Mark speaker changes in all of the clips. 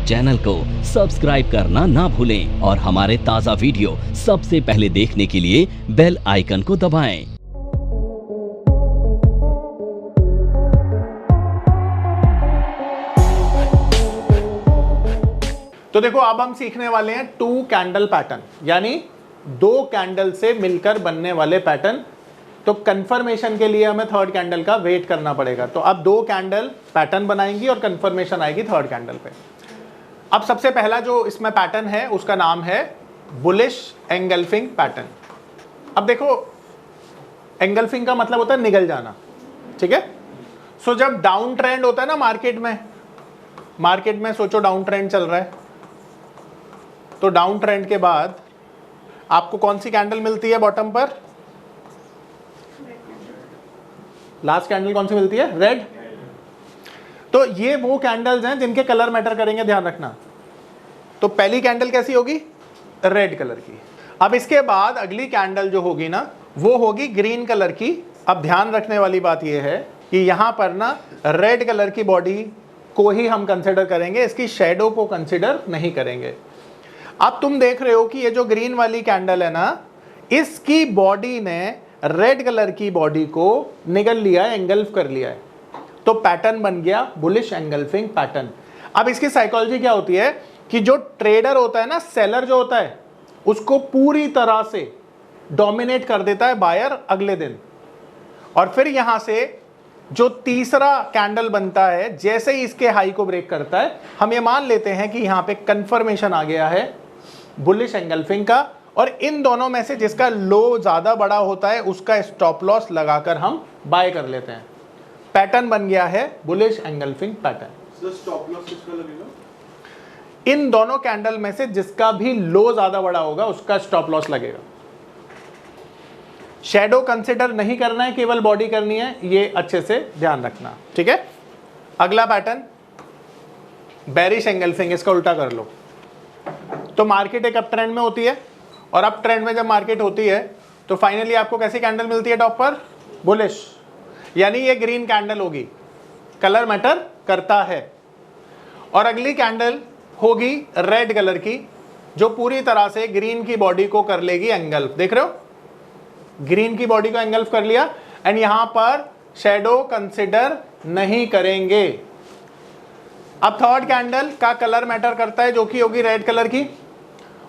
Speaker 1: Channel को subscribe करना ना भूलें और हमारे ताज़ा वीडियो सबसे पहले देखने के लिए बेल आइकन को दबाएं।
Speaker 2: तो देखो अब हम सीखने वाले हैं 2 कैंडल पैटर्न, यानी 2 कैंडल से मिलकर बनने वाले पैटर्न। तो कंफर्मेशन के लिए हमें थर्ड कैंडल का वेट करना पड़ेगा। तो अब 2 कैंडल पैटर्न बनाएंगी और कंफर्मेशन आएगी थर्ड कैंडल पे। अब सबसे पहला जो इसमें पैटर्न है उसका नाम है बुलिश एंगल्फिंग पैटर्न। अब देखो एंगल्फिंग का मतलब होता है निगल जाना, ठीक है। सो जब डाउन ट्रेंड होता है ना मार्केट में सोचो डाउन ट्रेंड चल रहा है, तो डाउन ट्रेंड के बाद आपको कौन सी कैंडल मिलती है बॉटम पर? लास्ट कैंडल कौन सी मिलती है? रेड। तो ये वो कैंडल्स हैं जिनके कलर मैटर करेंगे, ध्यान रखना। तो पहली कैंडल कैसी होगी? रेड कलर की। अब इसके बाद अगली कैंडल जो होगी ना वो होगी ग्रीन कलर की। अब ध्यान रखने वाली बात यह है कि यहां पर ना रेड कलर की बॉडी को ही हम कंसिडर करेंगे, इसकी शेडो को कंसिडर नहीं करेंगे। अब तुम देख रहे हो कि ये जो ग्रीन वाली कैंडल है ना, इसकी बॉडी ने रेड कलर की बॉडी को निगल लिया है, एंगल्फ कर लिया है। तो पैटर्न बन गया बुलिश एंगल्फिंग पैटर्न। अब इसकी साइकोलॉजी क्या होती है कि जो ट्रेडर होता है ना, सेलर जो होता है, उसको पूरी तरह से डोमिनेट कर देता है बायर अगले दिन। और फिर यहां से जो तीसरा कैंडल बनता है, जैसे ही इसके हाई को ब्रेक करता है, हम ये मान लेते हैं कि यहां पे कंफर्मेशन आ गया है बुलिश एंगल्फिंग का। और इन दोनों में से जिसका लो ज्यादा बड़ा होता है उसका स्टॉप लॉस लगाकर हम बाय कर लेते हैं। पैटर्न बन गया है bullish engulfing pattern.
Speaker 3: Stop loss किसका लगेगा?
Speaker 2: इन दोनों कैंडल में से जिसका भी लो ज्यादा बड़ा होगा उसका स्टॉप लॉस लगेगा। शैडो कंसिडर नहीं करना है, केवल बॉडी करनी है, ये अच्छे से ध्यान रखना, ठीक है। अगला पैटर्न बेरिश एंगल्फिंग, इसका उल्टा कर लो। तो मार्केट एक अप ट्रेंड में होती है और अप ट्रेंड में जब मार्केट होती है तो फाइनली आपको कैसी कैंडल मिलती है टॉप पर? बुलिश, यानी ये ग्रीन कैंडल होगी, कलर मैटर करता है। और अगली कैंडल होगी रेड कलर की, जो पूरी तरह से ग्रीन की बॉडी को कर लेगी एंगल्फ। देख रहे हो, ग्रीन की बॉडी को एंगल्फ कर लिया एंड यहां पर शैडो कंसिडर नहीं करेंगे। अब थर्ड कैंडल का कलर मैटर करता है, जो कि होगी रेड कलर की।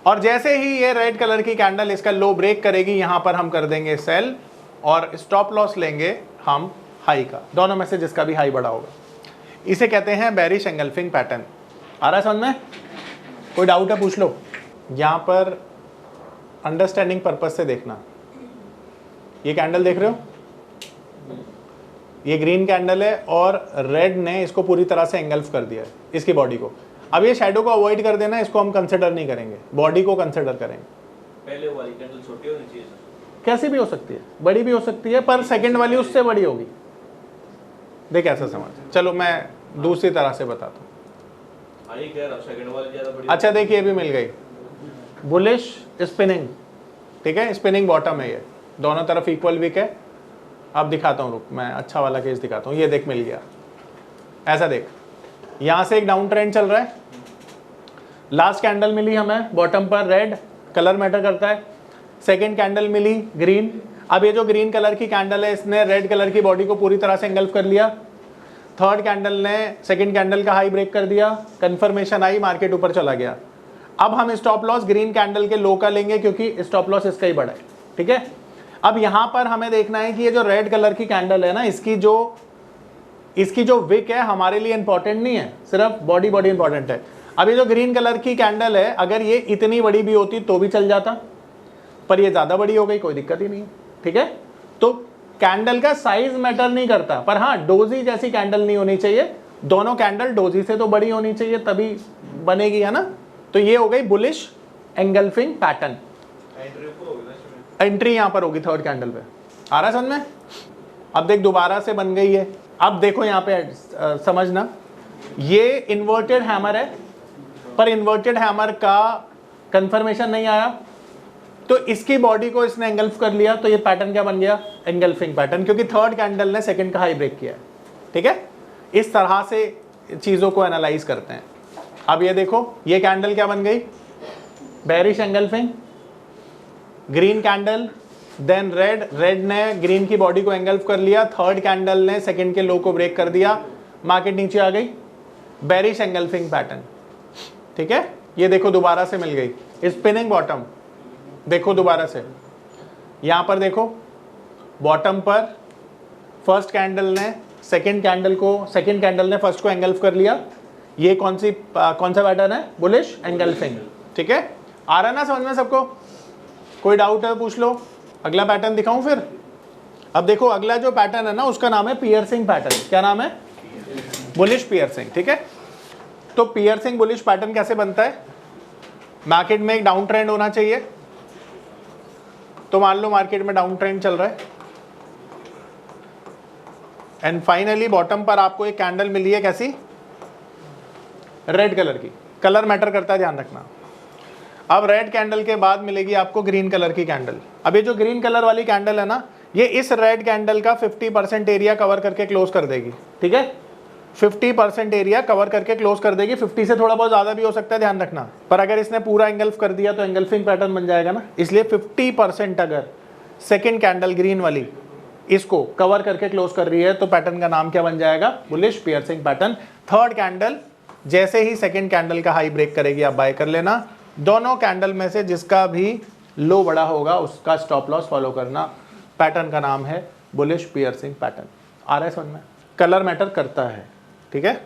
Speaker 2: और जैसे ही ये रेड कलर की कैंडल इसका लो ब्रेक करेगी, यहां पर हम कर देंगे सेल और स्टॉप लॉस लेंगे हम हाई का, दोनों में से जिसका भी हाई बड़ा होगा। इसे कहते हैं बेरिश एंगल्फिंग पैटर्न। आ रहा है समझ में? कोई डाउट है पूछ लो। यहां पर अंडरस्टैंडिंग पर्पज से देखना, ये कैंडल देख रहे हो, ये ग्रीन कैंडल है और रेड ने इसको पूरी तरह से एंगल्फ कर दिया है इसकी बॉडी को। अब ये शैडो को अवॉइड कर देना, इसको हम कंसिडर नहीं करेंगे, बॉडी को कंसिडर करेंगे।
Speaker 3: पहले वाली कैंडल छोटी होनी चाहिए,
Speaker 2: कैसी भी हो सकती है, बड़ी भी हो सकती है, पर सेकंड वाली उससे बड़ी होगी। देख ऐसा समझ। चलो मैं दूसरी तरह से बताता हूँ। अच्छा देखिए, ये भी मिल गई बुलिश स्पिनिंग, ठीक है। स्पिनिंग बॉटम है, ये दोनों तरफ इक्वल वीक है। अब दिखाता हूँ, रुक, मैं अच्छा वाला केस दिखाता हूँ। ये देख मिल गया, ऐसा देख, यहां से एक डाउन ट्रेंड चल रहा है, लास्ट कैंडल मिली हमें बॉटम पर रेड, कलर मैटर करता है। सेकेंड कैंडल मिली ग्रीन। अब ये जो ग्रीन कलर की कैंडल है, इसने रेड कलर की बॉडी को पूरी तरह से एंगल्फ कर लिया। थर्ड कैंडल ने सेकेंड कैंडल का हाई ब्रेक कर दिया, कंफर्मेशन आई, मार्केट ऊपर चला गया। अब हम स्टॉप लॉस ग्रीन कैंडल के लो का लेंगे, क्योंकि स्टॉप लॉस इसका ही बड़ा है, ठीक है। अब यहां पर हमें देखना है कि ये जो रेड कलर की कैंडल है ना, इसकी जो विक है हमारे लिए इंपॉर्टेंट नहीं है, सिर्फ बॉडी इंपॉर्टेंट है। अब ये जो ग्रीन कलर की कैंडल है, अगर ये इतनी बड़ी भी होती तो भी चल जाता, पर ये ज्यादा बड़ी हो गई, कोई दिक्कत ही नहीं है, ठीक है। तो कैंडल का साइज मैटर नहीं करता, पर हाँ डोजी जैसी कैंडल नहीं होनी चाहिए। दोनों कैंडल डोजी से तो बड़ी होनी चाहिए, तभी बनेगी, है ना। तो ये हो गई बुलिश एंगल्फिंग पैटर्न। एंट्री यहां पर होगी थर्ड कैंडल पे। आ रहा है समझ में? अब देख दोबारा से बन गई है। अब देखो यहां पे समझना, ये इन्वर्टेड हैमर है, पर इन्वर्टेड हैमर का कंफर्मेशन नहीं आया, तो इसकी बॉडी को इसने एंगल्फ कर लिया। तो ये पैटर्न क्या बन गया? एंगल्फिंग पैटर्न, क्योंकि थर्ड कैंडल ने सेकंड का हाई ब्रेक किया है, ठीक है। इस तरह से चीजों को एनालाइज करते हैं। अब ये देखो, ये कैंडल क्या बन गई, bearish engulfing, green candle, then red ने ग्रीन की बॉडी को एंगल्फ कर लिया, थर्ड कैंडल ने सेकंड के लो को ब्रेक कर दिया, मार्केट नीचे आ गई, बेरिश एंगल्फिंग पैटर्न। ठीक है, ये देखो दोबारा से मिल गई स्पिनिंग बॉटम, देखो दोबारा से यहां पर देखो, बॉटम पर फर्स्ट कैंडल ने सेकंड कैंडल ने फर्स्ट को एंगल्फ कर लिया। ये कौन सा पैटर्न है, बुलिश एंगल्फिंग। ठीक है, आ रहा है ना समझ में सबको, कोई डाउट है पूछ लो। अगला पैटर्न दिखाऊं फिर। अब देखो अगला जो पैटर्न है ना उसका नाम है पियर्सिंग पैटर्न। क्या नाम है, बुलिश पियर्सिंग। ठीक है, तो पियर्सिंग बुलिश पैटर्न कैसे बनता है, मार्केट में एक डाउन ट्रेंड होना चाहिए। तो मान लो मार्केट में डाउन ट्रेंड चल रहा है एंड फाइनली बॉटम पर आपको एक कैंडल मिली है, कैसी, रेड कलर की। कलर मैटर करता है, ध्यान रखना। अब रेड कैंडल के बाद मिलेगी आपको ग्रीन कलर की कैंडल। अब ये जो ग्रीन कलर वाली कैंडल है ना, ये इस रेड कैंडल का 50% एरिया कवर करके क्लोज कर देगी। ठीक है, 50% एरिया कवर करके क्लोज कर देगी। 50 से थोड़ा बहुत ज़्यादा भी हो सकता है, ध्यान रखना। पर अगर इसने पूरा एंगल्फ कर दिया तो एंगल्फिंग पैटर्न बन जाएगा ना, इसलिए 50% अगर सेकेंड कैंडल ग्रीन वाली इसको कवर करके क्लोज कर रही है तो पैटर्न का नाम क्या बन जाएगा, bullish piercing pattern. Third candle जैसे ही सेकेंड कैंडल का हाई ब्रेक करेगी आप बाय कर लेना। दोनों कैंडल में से जिसका भी लो बड़ा होगा उसका स्टॉप लॉस फॉलो करना। पैटर्न का नाम है बुलिश पियर्सिंग पैटर्न। आ रहा है समझ में, कलर मैटर करता है। ठीक है,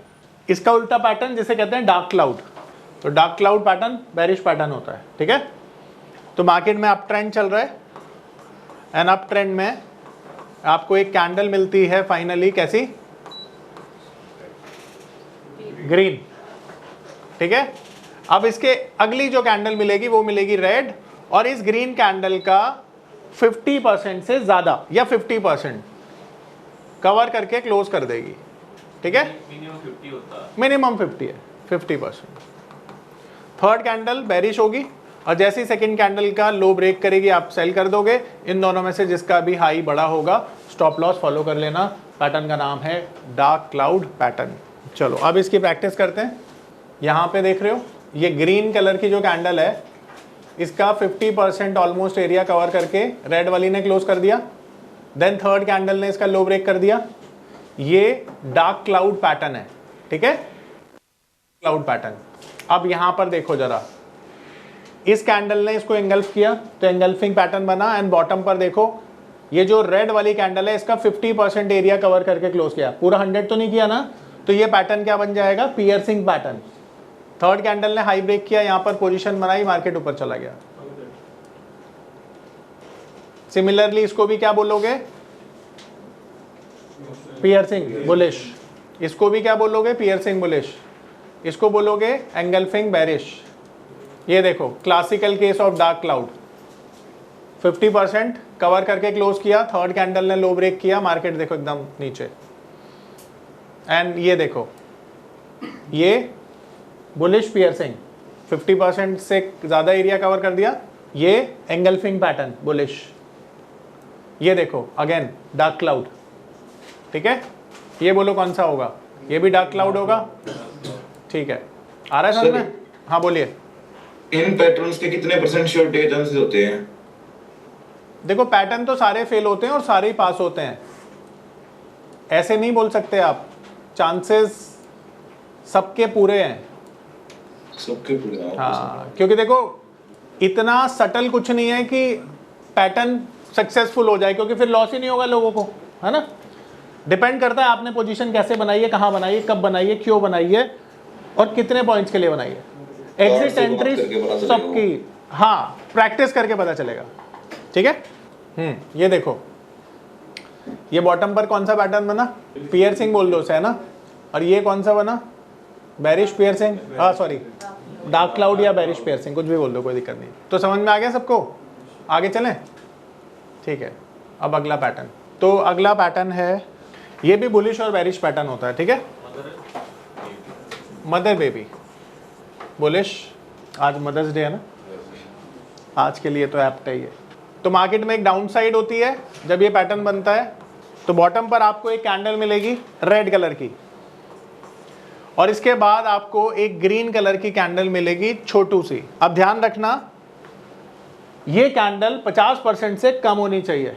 Speaker 2: इसका उल्टा पैटर्न जिसे कहते हैं डार्क क्लाउड, तो dark cloud pattern bearish pattern होता है। ठीक है, तो मार्केट में अप ट्रेंड चल रहा है एंड अप ट्रेंड में आपको एक कैंडल मिलती है फाइनली, कैसी, ग्रीन। ठीक है, अब इसके अगली जो कैंडल मिलेगी वो मिलेगी रेड, और इस ग्रीन कैंडल का 50% से ज्यादा या 50% कवर करके क्लोज कर देगी। ठीक है,
Speaker 3: मिनिमम 50 होता है,
Speaker 2: मिनिमम 50 है, 50%। थर्ड कैंडल बेरिश होगी और जैसे ही सेकंड कैंडल का लो ब्रेक करेगी आप सेल कर दोगे। इन दोनों में से जिसका भी हाई बड़ा होगा स्टॉप लॉस फॉलो कर लेना। पैटर्न का नाम है डार्क क्लाउड पैटर्न। चलो अब इसकी प्रैक्टिस करते हैं। यहाँ पे देख रहे हो ये ग्रीन कलर की जो कैंडल है इसका 50% ऑलमोस्ट एरिया कवर करके रेड वाली ने क्लोज कर दिया। देन थर्ड कैंडल ने इसका लो ब्रेक कर दिया। ये डार्क क्लाउड पैटर्न है। ठीक है, क्लाउड पैटर्न। अब यहां पर देखो जरा, इस कैंडल ने इसको एंगल्फ किया तो एंगल्फिंग पैटर्न बना एंड बॉटम पर देखो ये जो रेड वाली कैंडल है इसका 50% एरिया कवर करके क्लोज किया, पूरा 100 तो नहीं किया ना, तो ये पैटर्न क्या बन जाएगा, पियर्सिंग पैटर्न। थर्ड कैंडल ने हाई ब्रेक किया, यहां पर पोजीशन बनाई, मार्केट ऊपर चला गया। सिमिलरली इसको भी क्या बोलोगे, पियर्सिंग बुलिश। इसको भी क्या बोलोगे, पियर्सिंग बुलिश। इसको बोलोगे एंगल्फिंग बेरिश। ये देखो classical case of dark cloud, 50% cover करके क्लोज किया, थर्ड कैंडल ने लो ब्रेक किया, मार्केट देखो एकदम नीचे। एंड ये देखो ये बुलिश पियर्सिंग, 50% से ज़्यादा एरिया कवर कर दिया, ये एंगल्फिंग पैटर्न बुलिश। ये देखो अगेन डार्क क्लाउड। ठीक है, ये बोलो कौन सा होगा, ये भी डार्क क्लाउड होगा। ठीक है, आ रहा है समझ में? हाँ बोलिए।
Speaker 4: इन पैटर्न्स के कितने % श्योर के चांसेस होते हैं?
Speaker 2: देखो पैटर्न तो सारे फेल होते हैं और सारे ही पास होते हैं, ऐसे नहीं बोल सकते आप। चांसेस सबके पूरे हैं,
Speaker 4: सबके पूरे।
Speaker 2: हाँ, क्योंकि देखो इतना सटल कुछ नहीं है कि पैटर्न सक्सेसफुल हो जाए, क्योंकि फिर लॉस ही नहीं होगा लोगों को, है ना। डिपेंड करता है आपने पोजीशन कैसे बनाई है, कहाँ बनाई है, कब बनाई है, क्यों बनाई है और कितने पॉइंट्स के लिए बनाई है। एग्जिट एंट्री सबकी, हाँ, प्रैक्टिस करके पता चलेगा। ठीक है, ये देखो ये बॉटम पर कौन सा पैटर्न बना, पियर्सिंग बोल दो उसे, है ना। और ये कौन सा बना, bearish piercing, sorry dark cloud या बेरिश पियर्सिंग, कुछ भी बोल दो, कोई दिक्कत नहीं। तो समझ में आ गया सबको, आगे चलें। ठीक है, अब अगला पैटर्न, तो अगला पैटर्न है, ये भी बुलिश और बेरिश पैटर्न होता है। ठीक है, मदर बेबी बुलिश। आज मदर्स डे है ना, आज के लिए तो ऐप्ट है ये। तो मार्केट में एक डाउन साइड होती है जब ये पैटर्न बनता है, तो बॉटम पर आपको एक कैंडल मिलेगी रेड कलर की, और इसके बाद आपको एक ग्रीन कलर की कैंडल मिलेगी छोटू सी। अब ध्यान रखना ये कैंडल 50% से कम होनी चाहिए,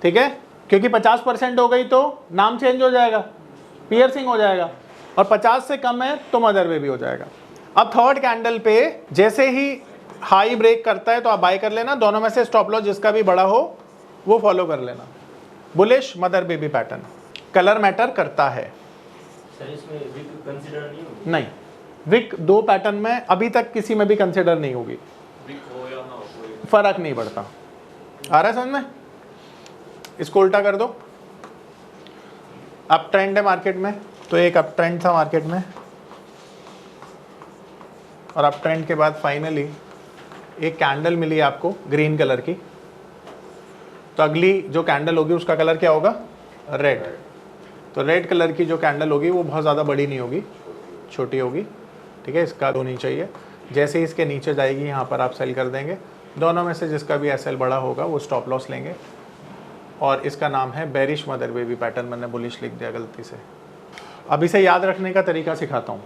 Speaker 2: ठीक है, क्योंकि 50% हो गई तो नाम चेंज हो जाएगा, पियर्सिंग हो जाएगा, और 50 से कम है तो मदर बेबी हो जाएगा। अब थर्ड कैंडल पे जैसे ही हाई ब्रेक करता है तो आप बाय कर लेना, दोनों में से स्टॉप लॉस जिसका भी बड़ा हो वो फॉलो कर लेना। Bullish mother baby pattern, colour matter करता है।
Speaker 3: सर इसमें विक कंसीडर नहीं होगी?
Speaker 2: नहीं, विक 2 पैटर्न में अभी तक किसी में भी कंसिडर नहीं होगी,
Speaker 3: विक हो या ना हो कोई
Speaker 2: फर्क नहीं पड़ता। आ रहा है समझ में? इसको उल्टा कर दो। अप ट्रेंड है मार्केट में, तो एक अप ट्रेंड था मार्केट में, और अप ट्रेंड के बाद फाइनली एक कैंडल मिली आपको ग्रीन कलर की, तो अगली जो कैंडल होगी उसका कलर क्या होगा? रेड। तो रेड कलर की जो कैंडल होगी वो बहुत ज़्यादा बड़ी नहीं होगी, छोटी होगी, ठीक है, इसका होनी चाहिए। जैसे ही इसके नीचे जाएगी यहाँ पर आप सेल कर देंगे, दोनों में से जिसका भी एसएल बड़ा होगा वो स्टॉप लॉस लेंगे। और इसका नाम है बेरिश मदर बेबी पैटर्न, मैंने बुलिश लिख दिया गलती से। अब इसे याद रखने का तरीका सिखाता हूँ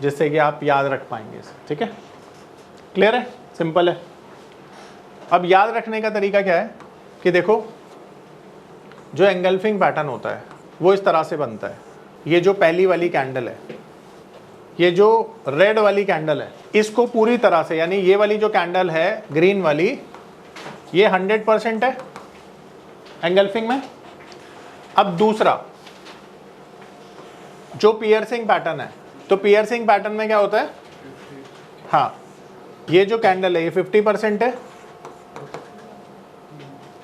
Speaker 2: जिससे कि आप याद रख पाएंगे इसे, ठीक है? क्लियर है? सिंपल है। अब याद रखने का तरीका क्या है कि देखो जो एंगल्फिंग पैटर्न होता है वो इस तरह से बनता है। ये जो पहली वाली कैंडल है, ये जो रेड वाली कैंडल है, इसको पूरी तरह से, यानी ये वाली जो कैंडल है ग्रीन वाली, ये 100% है एंगल्फिंग में। अब दूसरा जो पियर्सिंग पैटर्न है, तो पियर्सिंग पैटर्न में क्या होता है? हाँ, ये जो कैंडल है ये 50% है,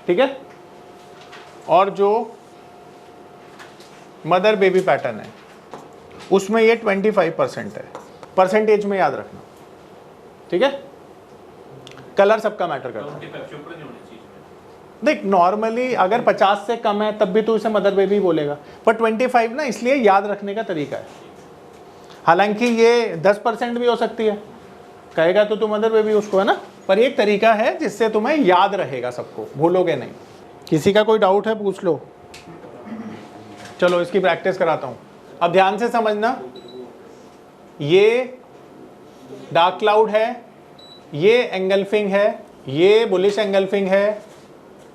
Speaker 2: ठीक है, और जो मदर बेबी पैटर्न है उसमें ये 25% है। परसेंटेज में याद रखना, ठीक है? कलर सबका मैटर करता है।
Speaker 3: 25 से ऊपर नहीं होनी चाहिए।
Speaker 2: देख नॉर्मली अगर 50 से कम है तब भी तो इसे मदर बेबी बोलेगा, पर 25 ना इसलिए याद रखने का तरीका है। हालांकि ये 10% भी हो सकती है, कहेगा तो तू मदर बेबी उसको, है ना, पर एक तरीका है जिससे तुम्हें याद रहेगा, सबको भूलोगे नहीं। किसी का कोई डाउट है पूछ लो। चलो इसकी प्रैक्टिस कराता हूँ। अब ध्यान से समझना, ये डार्क क्लाउड है, ये एंगल्फिंग है, ये बुलिश एंगल्फिंग है,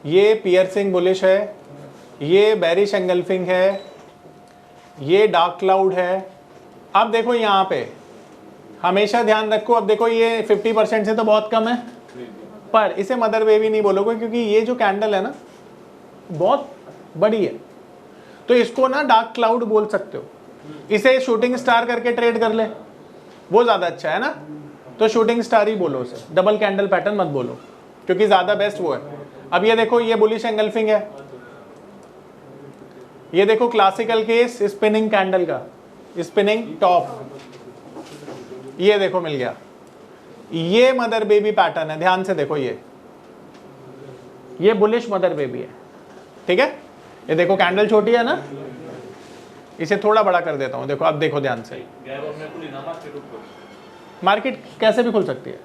Speaker 2: ये पियर्सिंग बुलिश है, ये बेरिश एंगल्फिंग है, ये डार्क क्लाउड है। अब देखो यहाँ पे हमेशा ध्यान रखो, अब देखो ये 50% से तो बहुत कम है, पर इसे मदर बेबी नहीं बोलोगे क्योंकि ये जो कैंडल है ना बहुत बड़ी है, तो इसको ना डार्क क्लाउड बोल सकते हो। इसे शूटिंग स्टार करके ट्रेड कर ले, वो ज़्यादा अच्छा है ना, तो शूटिंग स्टार ही बोलो उसे, डबल कैंडल पैटर्न मत बोलो क्योंकि ज़्यादा बेस्ट वो है। अब ये देखो ये बुलिश एंगल्फिंग है, ये देखो क्लासिकल केस स्पिनिंग कैंडल का, स्पिनिंग टॉप, ये देखो मिल गया। ये मदर बेबी पैटर्न है, ध्यान से देखो, ये बुलिश मदर बेबी है, ठीक है। ये देखो कैंडल छोटी है ना, इसे थोड़ा बड़ा कर देता हूं, देखो अब देखो ध्यान से, मार्केट कैसे भी खुल सकती है।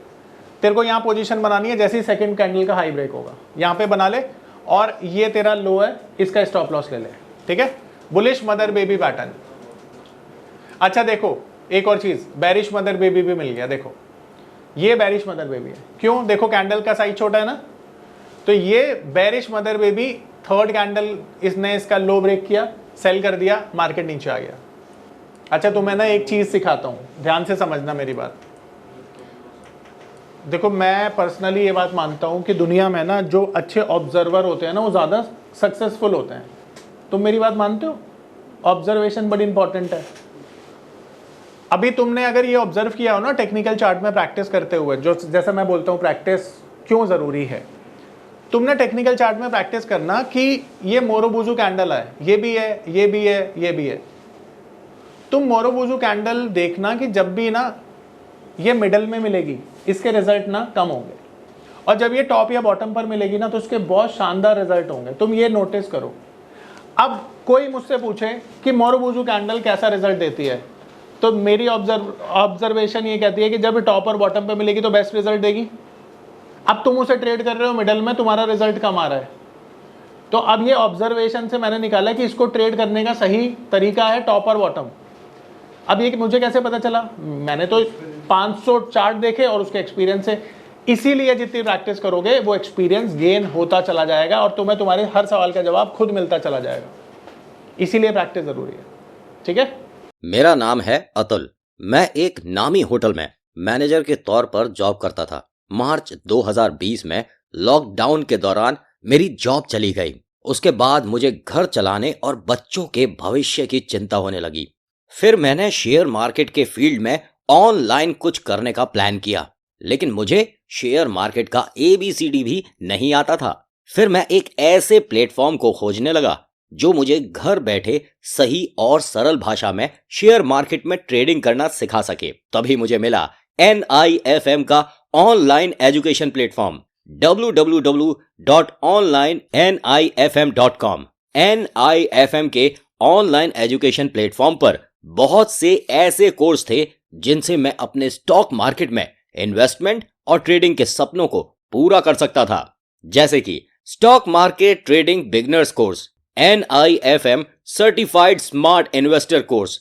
Speaker 2: तेरे को यहाँ पोजीशन बनानी है, जैसे ही सेकंड कैंडल का हाई ब्रेक होगा यहाँ पे बना ले, और ये तेरा लो है, इसका स्टॉप लॉस ले ले, ठीक है। Bullish mother baby pattern. अच्छा देखो एक और चीज, बेरिश मदर बेबी भी मिल गया। देखो ये बेरिश मदर बेबी है, क्यों? देखो कैंडल का साइज छोटा है ना, तो ये bearish mother baby third candle इसने इसका लो ब्रेक किया, सेल कर दिया, मार्केट नीचे आ गया। अच्छा तुम्हें ना एक चीज सिखाता हूं, ध्यान से समझना मेरी बात। देखो मैं पर्सनली ये बात मानता हूं कि दुनिया में ना जो अच्छे ऑब्जर्वर होते हैं ना वो ज़्यादा सक्सेसफुल होते हैं। तुम मेरी बात मानते हो? ऑब्जर्वेशन बड़ी इंपॉर्टेंट है। अभी तुमने अगर ये ऑब्जर्व किया हो ना टेक्निकल चार्ट में प्रैक्टिस करते हुए, जो जैसा मैं बोलता हूँ प्रैक्टिस क्यों ज़रूरी है, तुमने टेक्निकल चार्ट में प्रैक्टिस करना कि ये मोरोबुजू कैंडल है, ये भी है, ये भी है, ये भी है। तुम मोरोबुजू कैंडल देखना कि जब भी ना ये मिडल में मिलेगी इसके रिजल्ट ना कम होंगे, और जब ये टॉप या बॉटम पर मिलेगी ना तो उसके बहुत शानदार रिजल्ट होंगे। तुम ये नोटिस करो। अब कोई मुझसे पूछे कि मोरोबुजू कैंडल कैसा रिजल्ट देती है, तो मेरी ऑब्जर्वेशन ये कहती है कि जब टॉप और बॉटम पे मिलेगी तो बेस्ट रिजल्ट देगी। अब तुम उसे ट्रेड कर रहे हो मिडल में, तुम्हारा रिजल्ट कम आ रहा है, तो अब ये ऑब्जर्वेशन से मैंने निकाला कि इसको ट्रेड करने का सही तरीका है टॉप और बॉटम। अब ये कि मुझे कैसे पता चला, मैंने तो 500 चार्ट देखे और उसके एक्सपीरियंस से, इसीलिए जितनी प्रैक्टिस करोगे वो एक्सपीरियंस गेन होता चला जाएगा और तुम्हें तुम्हारे हर सवाल का जवाब खुद मिलता चला जाएगा, इसीलिए प्रैक्टिस जरूरी है। ठीक है।
Speaker 5: मेरा नाम है अतुल। मैं एक नामी होटल में मैनेजर के तौर पर जॉब करता था। मार्च 2020 में लॉकडाउन के दौरान मेरी जॉब चली गई। उसके बाद मुझे घर चलाने और बच्चों के भविष्य की चिंता होने लगी। फिर मैंने शेयर मार्केट के फील्ड में ऑनलाइन कुछ करने का प्लान किया, लेकिन मुझे शेयर मार्केट का ABCD भी नहीं आता था। फिर मैं एक ऐसे प्लेटफॉर्म को खोजने लगा जो मुझे घर बैठे सही और सरल भाषा में शेयर मार्केट में ट्रेडिंग करना सिखा सके। तभी मुझे मिला NIFM का online education platform www.onlinenifm.com। NIFM के ऑनलाइन एजुकेशन प्लेटफॉर्म पर बहुत से ऐसे कोर्स थे जिनसे मैं अपने स्टॉक मार्केट में इन्वेस्टमेंट और ट्रेडिंग के सपनों को पूरा कर सकता था, जैसे कि stock market trading beginners course, NIFM certified smart investor course,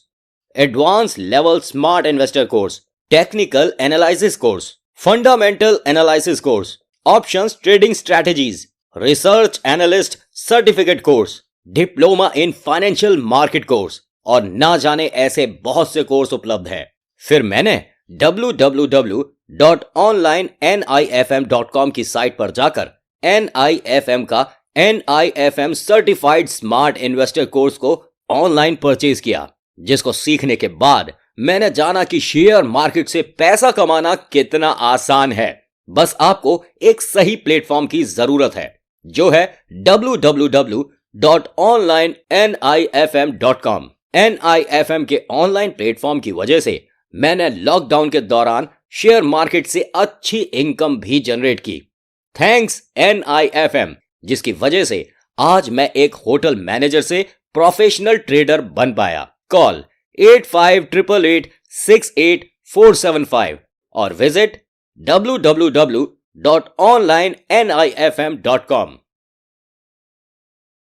Speaker 5: advance level smart investor course, technical analysis course, fundamental analysis course, options trading strategies, research analyst certificate course, diploma in financial market course और ना जाने ऐसे बहुत से course उपलब्ध हैं। फिर मैंने www.onlinenifm.com की साइट पर जाकर NIFM का NIFM certified smart investor course को ऑनलाइन परचेज किया, जिसको सीखने के बाद मैंने जाना कि शेयर मार्केट से पैसा कमाना कितना आसान है। बस आपको एक सही प्लेटफॉर्म की जरूरत है, जो है www.onlinenifm.com। NIFM के ऑनलाइन प्लेटफॉर्म की वजह से मैंने लॉकडाउन के दौरान शेयर मार्केट से अच्छी इनकम भी जनरेट की। थैंक्स NIFM, जिसकी वजह से आज मैं एक होटल मैनेजर से प्रोफेशनल ट्रेडर बन पाया। कॉल 8588868475 और विजिट www.onlinenifm.com।